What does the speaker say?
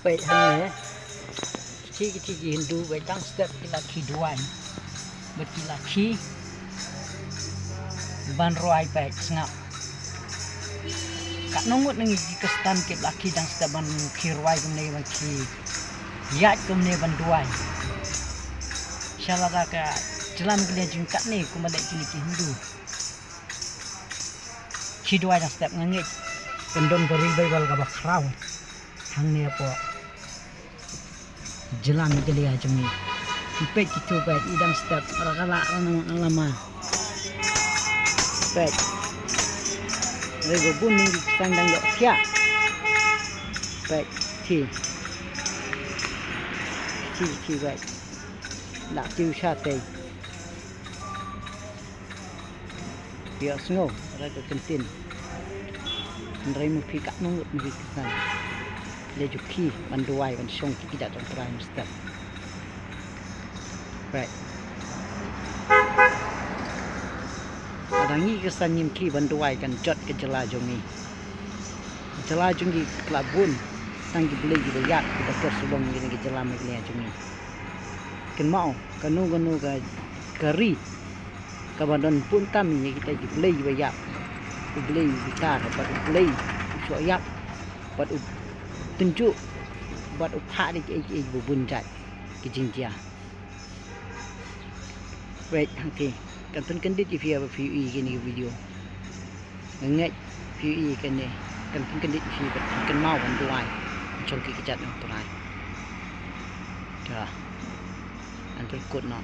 Peit hane kecil Hindu betang step ki duwai berkila ki ban roi pek ngap katno ngut ngi Ki Khristan ke laki dang step ban ki roi kumne ban ki yat kumne ban duwai shalada ka jalan gele jing katne kumale kini ki Hindu ki duwai dang step ngangit pendon beri bal ka bakrau hangne apa jalan gele ajmi Peit itu Peit idang step rakala nang alama Peit rego buning sandang yok khie Peit ki Peit nak tiu sate biar sngo rego kentin ndrai mu pi katno ngut mu Ki Khristan le juki ban duwai ban song ki tidak tong prime step Peit adangi kesan nyim ki ban duwai kan jot ke jela jongi kelabun tangki beli gitu yak kita tersulung gini ke jela meglia jongi ken mau kanu ka kari kabadon pun kami kita beli bayak beli gitar dapat beli so yak buat tunjuk buat upah di bubun jat ke jinjia Peit hangki kan tun kan dit via view gini video ngai view kan ni kan tun kan dit view kan mau ban duai trong ki jat no turai dah antul kod no